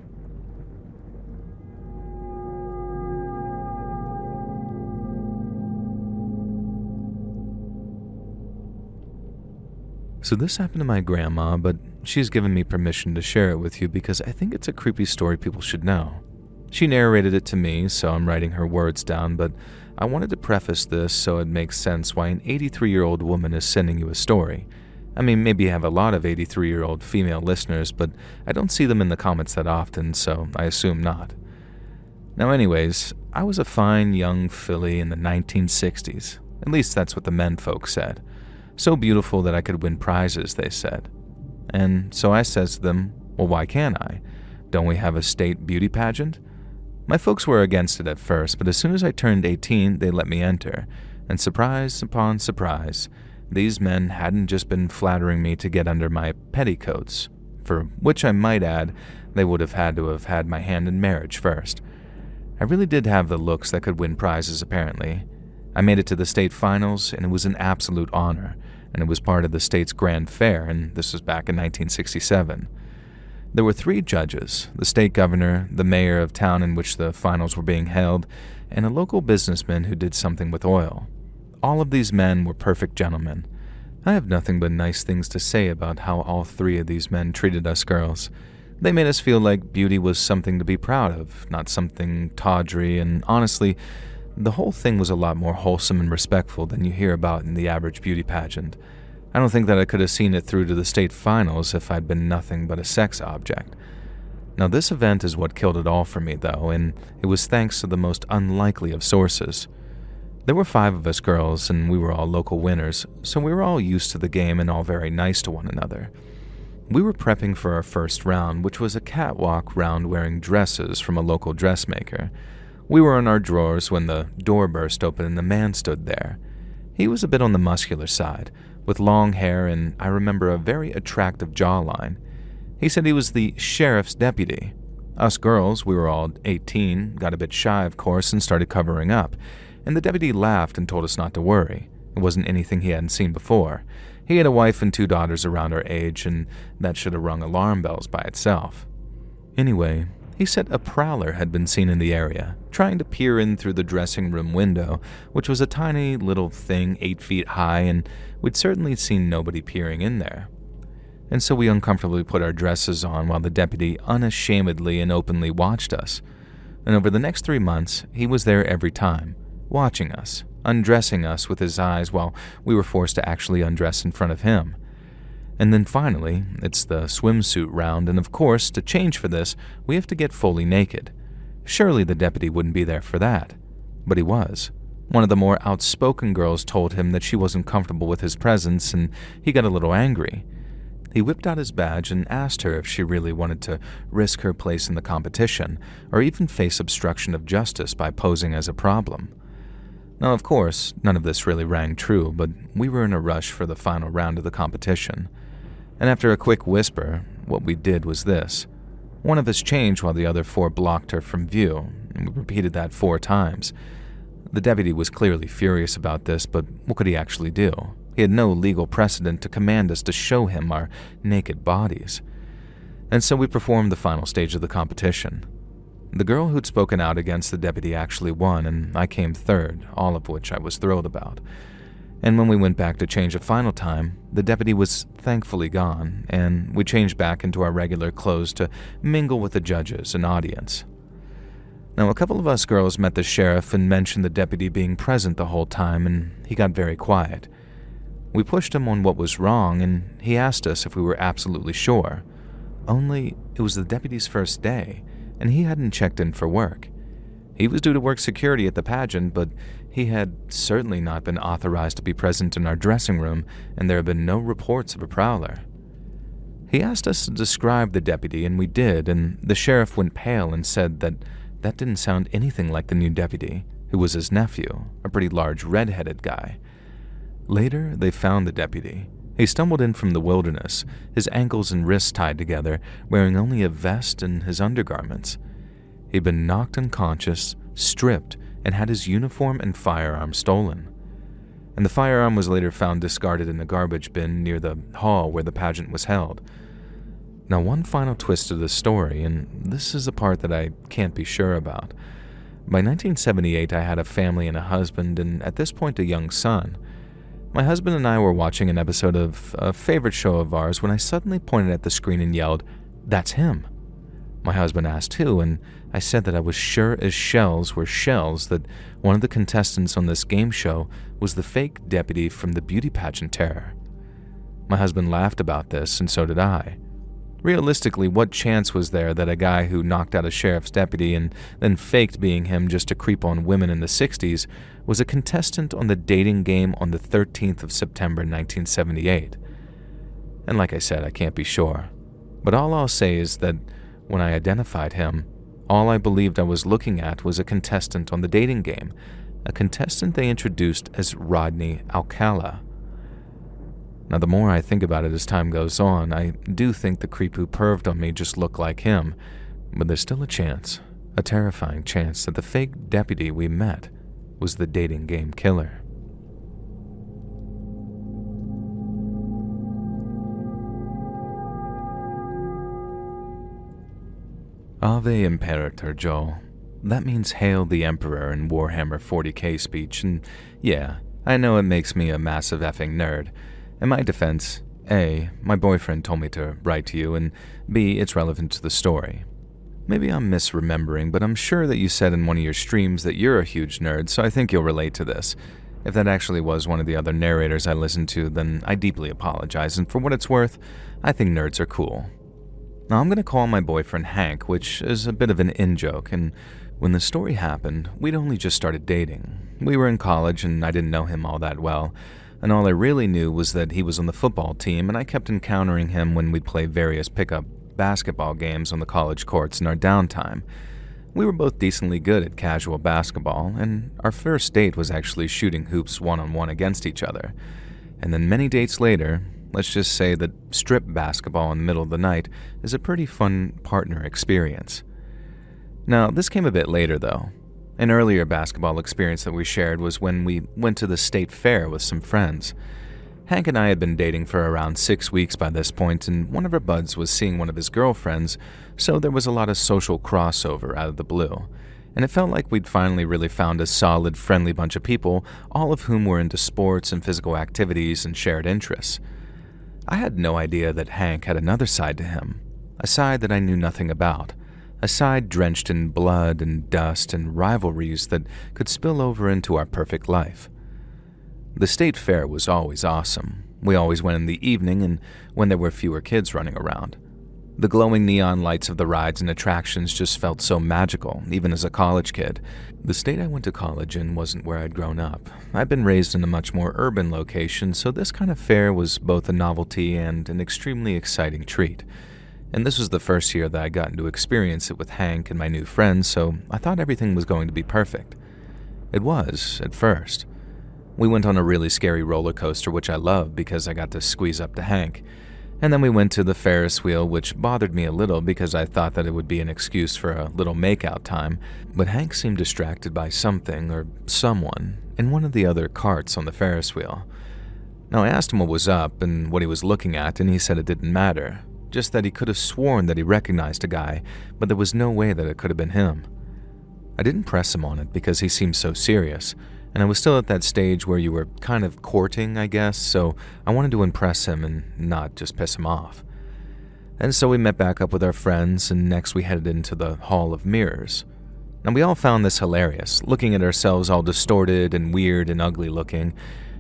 So this happened to my grandma, but she's given me permission to share it with you because I think it's a creepy story people should know. She narrated it to me, so I'm writing her words down, but I wanted to preface this so it makes sense why an 83-year-old woman is sending you a story. I mean, maybe you have a lot of 83-year-old female listeners, but I don't see them in the comments that often, so I assume not. Now anyways, I was a fine young filly in the 1960s. At least that's what the men folk said. So beautiful that I could win prizes, they said. And so I says to them, well, why can't I? Don't we have a state beauty pageant? My folks were against it at first, but as soon as I turned 18, they let me enter. And surprise upon surprise, these men hadn't just been flattering me to get under my petticoats, for which I might add, they would have had to have had my hand in marriage first. I really did have the looks that could win prizes, apparently. I made it to the state finals, and it was an absolute honor, and it was part of the state's grand fair, and this was back in 1967. There were 3 judges, the state governor, the mayor of town in which the finals were being held, and a local businessman who did something with oil. All of these men were perfect gentlemen. I have nothing but nice things to say about how all 3 of these men treated us girls. They made us feel like beauty was something to be proud of, not something tawdry, and honestly, the whole thing was a lot more wholesome and respectful than you hear about in the average beauty pageant. I don't think that I could have seen it through to the state finals if I'd been nothing but a sex object. Now this event is what killed it all for me though, and it was thanks to the most unlikely of sources. There were 5 of us girls, and we were all local winners, so we were all used to the game and all very nice to one another. We were prepping for our first round, which was a catwalk round wearing dresses from a local dressmaker. We were in our drawers when the door burst open and the man stood there. He was a bit on the muscular side, with long hair and I remember a very attractive jawline. He said he was the sheriff's deputy. Us girls, we were all 18, got a bit shy of course and started covering up, and the deputy laughed and told us not to worry. It wasn't anything he hadn't seen before. He had a wife and 2 daughters around our age, and that should have rung alarm bells by itself. Anyway, he said a prowler had been seen in the area, trying to peer in through the dressing room window, which was a tiny little thing 8 feet high, and we'd certainly seen nobody peering in there. And so we uncomfortably put our dresses on while the deputy unashamedly and openly watched us. And over the next 3 months, he was there every time, watching us, undressing us with his eyes while we were forced to actually undress in front of him. And then finally, it's the swimsuit round, and of course, to change for this, we have to get fully naked. Surely the deputy wouldn't be there for that. But he was. One of the more outspoken girls told him that she wasn't comfortable with his presence, and he got a little angry. He whipped out his badge and asked her if she really wanted to risk her place in the competition, or even face obstruction of justice by posing as a problem. Now, of course, none of this really rang true, but we were in a rush for the final round of the competition. And after a quick whisper, what we did was this. One of us changed while the other 4 blocked her from view, and we repeated that 4 times. The deputy was clearly furious about this, but what could he actually do? He had no legal precedent to command us to show him our naked bodies. And so we performed the final stage of the competition. The girl who'd spoken out against the deputy actually won, and I came 3rd, all of which I was thrilled about. And when we went back to change at final time, the deputy was thankfully gone, and we changed back into our regular clothes to mingle with the judges and audience. Now, a couple of us girls met the sheriff and mentioned the deputy being present the whole time, and he got very quiet. We pushed him on what was wrong, and he asked us if we were absolutely sure. Only, it was the deputy's first day, and he hadn't checked in for work. He was due to work security at the pageant, but he had certainly not been authorized to be present in our dressing room, and there had been no reports of a prowler. He asked us to describe the deputy, and we did, and the sheriff went pale and said that didn't sound anything like the new deputy, who was his nephew, a pretty large red-headed guy. Later, they found the deputy. He stumbled in from the wilderness, his ankles and wrists tied together, wearing only a vest and his undergarments. He'd been knocked unconscious, stripped, and had his uniform and firearm stolen. And the firearm was later found discarded in a garbage bin near the hall where the pageant was held. Now, one final twist to this story, and this is the part that I can't be sure about. By 1978, I had a family and a husband, and at this point a young son. My husband and I were watching an episode of a favorite show of ours when I suddenly pointed at the screen and yelled, "That's him!" My husband asked who, and I said that I was sure as shells were shells that one of the contestants on this game show was the fake deputy from the beauty pageant terror. My husband laughed about this, and so did I. Realistically, what chance was there that a guy who knocked out a sheriff's deputy and then faked being him just to creep on women in the 60s was a contestant on the dating game on the 13th of September 1978? And like I said, I can't be sure. But all I'll say is that when I identified him, all I believed I was looking at was a contestant on the dating game, a contestant they introduced as Rodney Alcala. Now, the more I think about it as time goes on, I do think the creep who perved on me just looked like him, but there's still a chance, a terrifying chance, that the fake deputy we met was the dating game killer. Ave Imperator, Joel. That means Hail the Emperor in Warhammer 40k speech, and yeah, I know it makes me a massive effing nerd. In my defense, A, my boyfriend told me to write to you, and B, it's relevant to the story. Maybe I'm misremembering, but I'm sure that you said in one of your streams that you're a huge nerd, so I think you'll relate to this. If that actually was one of the other narrators I listened to, then I deeply apologize, and for what it's worth, I think nerds are cool. Now I'm going to call my boyfriend Hank, which is a bit of an in-joke, and when the story happened, we'd only just started dating. We were in college, and I didn't know him all that well, and all I really knew was that he was on the football team, and I kept encountering him when we'd play various pickup basketball games on the college courts in our downtime. We were both decently good at casual basketball, and our first date was actually shooting hoops one-on-one against each other. And then many dates later, let's just say that strip basketball in the middle of the night is a pretty fun partner experience. Now, this came a bit later, though. An earlier basketball experience that we shared was when we went to the state fair with some friends. Hank and I had been dating for around 6 weeks by this point, and one of our buds was seeing one of his girlfriends, so there was a lot of social crossover out of the blue. And it felt like we'd finally really found a solid, friendly bunch of people, all of whom were into sports and physical activities and shared interests. I had no idea that Hank had another side to him, a side that I knew nothing about. A side drenched in blood and dust and rivalries that could spill over into our perfect life. The state fair was always awesome. We always went in the evening and when there were fewer kids running around. The glowing neon lights of the rides and attractions just felt so magical, even as a college kid. The state I went to college in wasn't where I'd grown up. I'd been raised in a much more urban location, so this kind of fair was both a novelty and an extremely exciting treat. And this was the first year that I got to experience it with Hank and my new friends, so I thought everything was going to be perfect. It was, at first. We went on a really scary roller coaster, which I loved because I got to squeeze up to Hank. And then we went to the Ferris wheel, which bothered me a little because I thought that it would be an excuse for a little makeout time, but Hank seemed distracted by something or someone in one of the other carts on the Ferris wheel. Now I asked him what was up and what he was looking at, and he said it didn't matter. Just that he could have sworn that he recognized a guy, but there was no way that it could have been him. I didn't press him on it because he seemed so serious, and I was still at that stage where you were kind of courting, I guess, so I wanted to impress him and not just piss him off. And so we met back up with our friends, and next we headed into the Hall of Mirrors. Now we all found this hilarious, looking at ourselves all distorted and weird and ugly looking,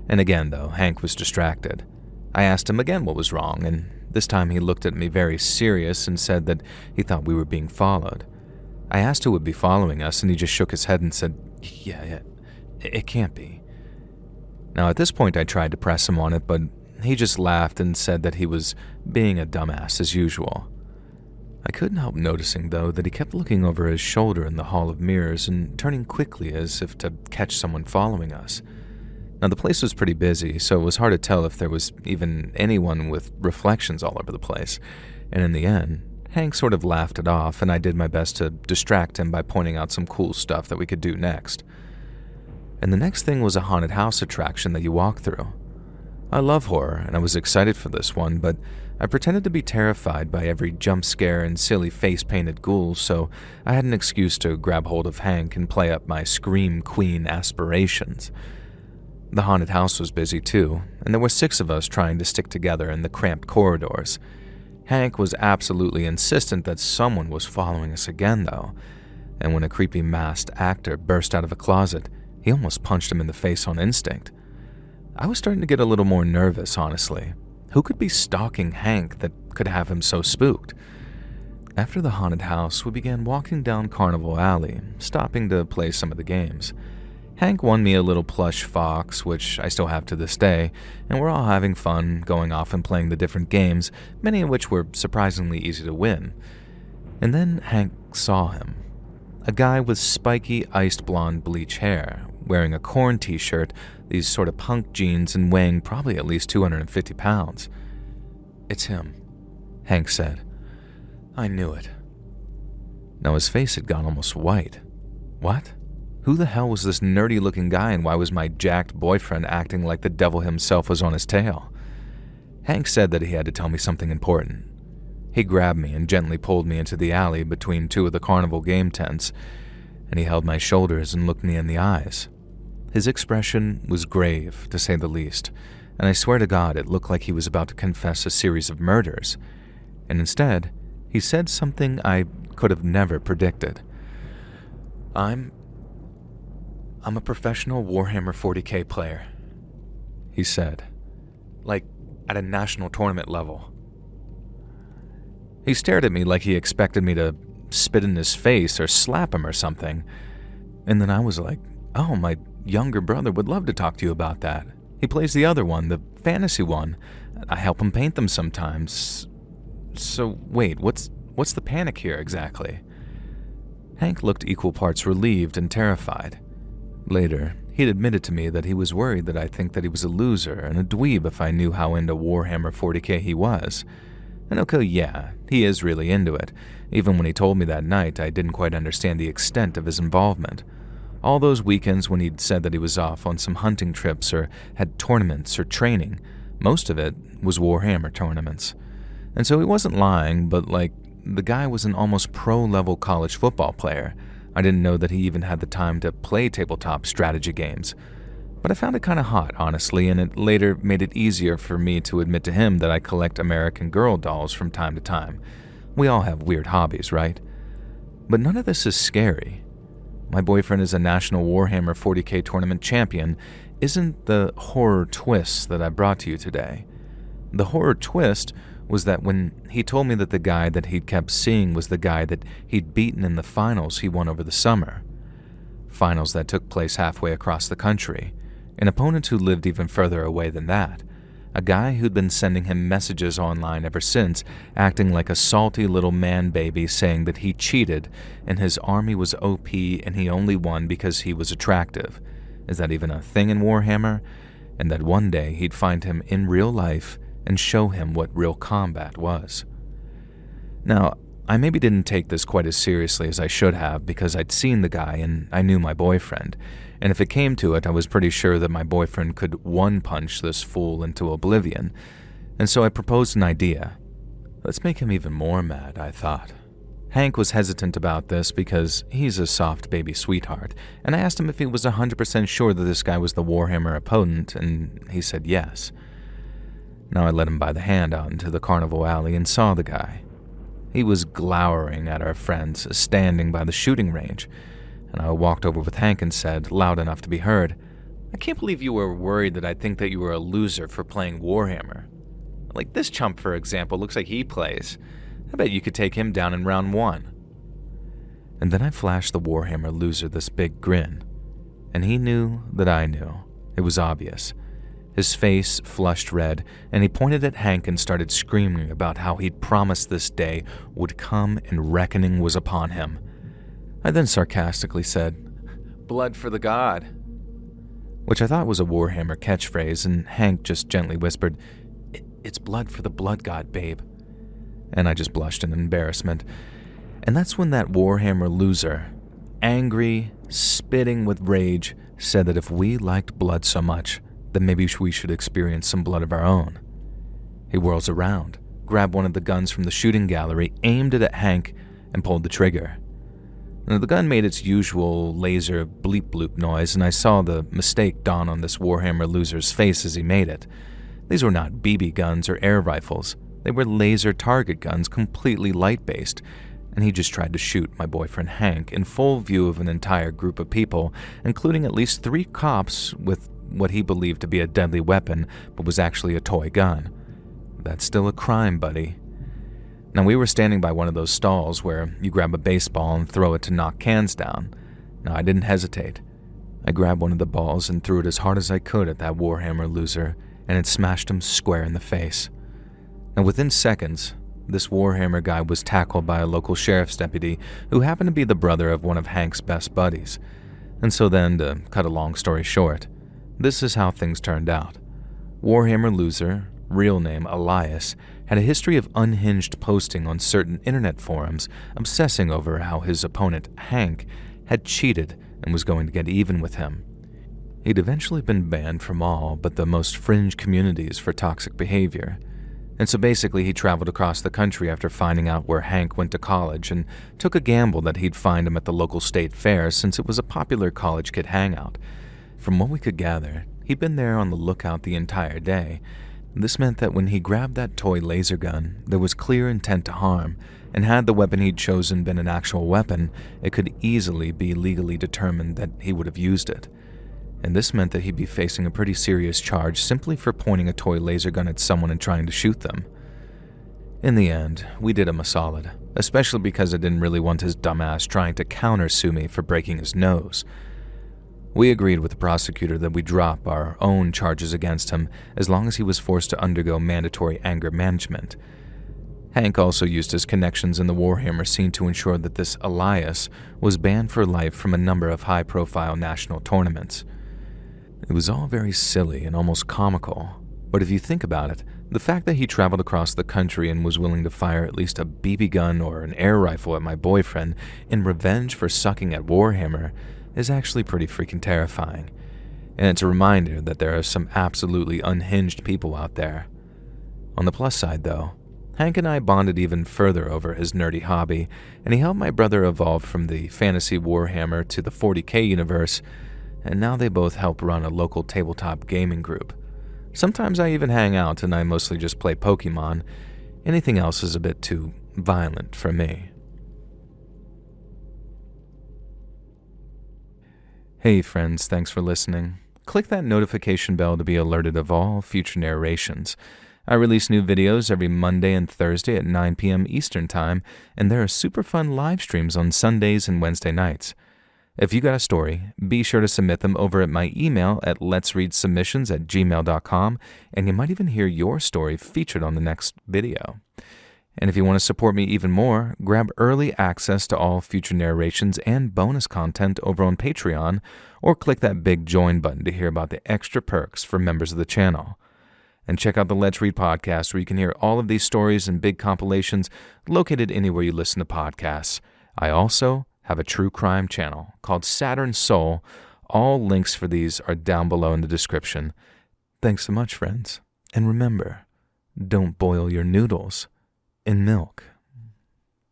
and again though, Hank was distracted. I asked him again what was wrong, and this time he looked at me very serious and said that he thought we were being followed. I asked who would be following us, and he just shook his head and said, yeah, it can't be. Now at this point I tried to press him on it, but he just laughed and said that he was being a dumbass as usual. I couldn't help noticing, though, that he kept looking over his shoulder in the Hall of Mirrors and turning quickly as if to catch someone following us. Now, the place was pretty busy, so it was hard to tell if there was even anyone with reflections all over the place. And in the end, Hank sort of laughed it off, and I did my best to distract him by pointing out some cool stuff that we could do next. And the next thing was a haunted house attraction that you walk through. I love horror, and I was excited for this one, but I pretended to be terrified by every jump scare and silly face-painted ghouls, so I had an excuse to grab hold of Hank and play up my Scream Queen aspirations. The haunted house was busy too, and there were 6 of us trying to stick together in the cramped corridors. Hank was absolutely insistent that someone was following us again, though, and when a creepy masked actor burst out of a closet, he almost punched him in the face on instinct. I was starting to get a little more nervous, honestly. Who could be stalking Hank that could have him so spooked? After the haunted house, we began walking down Carnival Alley, stopping to play some of the games. Hank won me a little plush fox, which I still have to this day, and we're all having fun going off and playing the different games, many of which were surprisingly easy to win. And then Hank saw him. A guy with spiky, iced blonde bleach hair, wearing a Korn t-shirt, these sort of punk jeans, and weighing probably at least 250 pounds. "It's him," Hank said. "I knew it." Now his face had gone almost white. What? Who the hell was this nerdy-looking guy, and why was my jacked boyfriend acting like the devil himself was on his tail? Hank said that he had to tell me something important. He grabbed me and gently pulled me into the alley between 2 of the carnival game tents, and he held my shoulders and looked me in the eyes. His expression was grave, to say the least, and I swear to God it looked like he was about to confess a series of murders, and instead, he said something I could have never predicted. I'm a professional Warhammer 40K player," he said, "like at a national tournament level." He stared at me like he expected me to spit in his face or slap him or something, and then I was like, "Oh, my younger brother would love to talk to you about that. He plays the other one, the fantasy one. I help him paint them sometimes. So wait, what's the panic here exactly?" Hank looked equal parts relieved and terrified. Later, he'd admitted to me that he was worried that I'd think that he was a loser and a dweeb if I knew how into Warhammer 40K he was. And okay, yeah, he is really into it. Even when he told me that night, I didn't quite understand the extent of his involvement. All those weekends when he'd said that he was off on some hunting trips or had tournaments or training, most of it was Warhammer tournaments. And so he wasn't lying, but the guy was an almost pro-level college football player. I didn't know that he even had the time to play tabletop strategy games. But I found it kind of hot, honestly, and it later made it easier for me to admit to him that I collect American Girl dolls from time to time. We all have weird hobbies, right? But none of this is scary. My boyfriend is a national Warhammer 40K tournament champion isn't the horror twist that I brought to you today. The horror twist was that when he told me that the guy that he'd kept seeing was the guy that he'd beaten in the finals he won over the summer. Finals that took place halfway across the country. An opponent who lived even further away than that. A guy who'd been sending him messages online ever since, acting like a salty little man baby saying that he cheated and his army was OP and he only won because he was attractive. Is that even a thing in Warhammer? And that one day he'd find him in real life and show him what real combat was. Now, I maybe didn't take this quite as seriously as I should have because I'd seen the guy and I knew my boyfriend, and if it came to it, I was pretty sure that my boyfriend could one-punch this fool into oblivion, and so I proposed an idea. Let's make him even more mad, I thought. Hank was hesitant about this because he's a soft baby sweetheart, and I asked him if he was 100% sure that this guy was the Warhammer opponent, and he said yes. Now I led him by the hand out into the carnival alley and saw the guy. He was glowering at our friends standing by the shooting range, and I walked over with Hank and said, loud enough to be heard, "I can't believe you were worried that I'd think that you were a loser for playing Warhammer. Like this chump, for example, looks like he plays. I bet you could take him down in round 1. And then I flashed the Warhammer loser this big grin, and he knew that I knew. It was obvious. His face flushed red, and he pointed at Hank and started screaming about how he'd promised this day would come and reckoning was upon him. I then sarcastically said, "Blood for the god," which I thought was a Warhammer catchphrase, and Hank just gently whispered, "It's blood for the blood god, babe." And I just blushed in embarrassment. And that's when that Warhammer loser, angry, spitting with rage, said that if we liked blood so much, then maybe we should experience some blood of our own. He whirls around, grabbed one of the guns from the shooting gallery, aimed it at Hank, and pulled the trigger. The gun made its usual laser bleep-bloop noise, and I saw the mistake dawn on this Warhammer loser's face as he made it. These were not BB guns or air rifles. They were laser target guns, completely light-based, and he just tried to shoot my boyfriend Hank in full view of an entire group of people, including at least 3 cops with what he believed to be a deadly weapon, but was actually a toy gun. That's still a crime, buddy. Now, we were standing by one of those stalls where you grab a baseball and throw it to knock cans down. Now, I didn't hesitate. I grabbed one of the balls and threw it as hard as I could at that Warhammer loser, and it smashed him square in the face. Now, within seconds, this Warhammer guy was tackled by a local sheriff's deputy who happened to be the brother of one of Hank's best buddies. And so then, to cut a long story short, this is how things turned out. Warhammer loser, real name Elias, had a history of unhinged posting on certain internet forums, obsessing over how his opponent, Hank, had cheated and was going to get even with him. He'd eventually been banned from all but the most fringe communities for toxic behavior. And so basically he traveled across the country after finding out where Hank went to college and took a gamble that he'd find him at the local state fair since it was a popular college kid hangout. From what we could gather, he'd been there on the lookout the entire day. This meant that when he grabbed that toy laser gun, there was clear intent to harm, and had the weapon he'd chosen been an actual weapon, it could easily be legally determined that he would have used it. And this meant that he'd be facing a pretty serious charge simply for pointing a toy laser gun at someone and trying to shoot them. In the end, we did him a solid, especially because I didn't really want his dumbass trying to counter-sue me for breaking his nose. We agreed with the prosecutor that we drop our own charges against him as long as he was forced to undergo mandatory anger management. Hank also used his connections in the Warhammer scene to ensure that this Elias was banned for life from a number of high-profile national tournaments. It was all very silly and almost comical, but if you think about it, the fact that he traveled across the country and was willing to fire at least a BB gun or an air rifle at my boyfriend in revenge for sucking at Warhammer is actually pretty freaking terrifying. And it's a reminder that there are some absolutely unhinged people out there. On the plus side, though, Hank and I bonded even further over his nerdy hobby, and he helped my brother evolve from the fantasy Warhammer to the 40K universe, and now they both help run a local tabletop gaming group. Sometimes I even hang out and I mostly just play Pokemon. Anything else is a bit too violent for me. Hey friends, thanks for listening. Click that notification bell to be alerted of all future narrations. I release new videos every Monday and Thursday at 9 p.m. Eastern Time, and there are super fun live streams on Sundays and Wednesday nights. If you got a story, be sure to submit them over at my email at LetsReadSubmissions@gmail.com, and you might even hear your story featured on the next video. And if you want to support me even more, grab early access to all future narrations and bonus content over on Patreon, or click that big join button to hear about the extra perks for members of the channel. And check out the Let's Read podcast, where you can hear all of these stories and big compilations located anywhere you listen to podcasts. I also have a true crime channel called Saturn Soul. All links for these are down below in the description. Thanks so much, friends. And remember, don't boil your noodles in milk.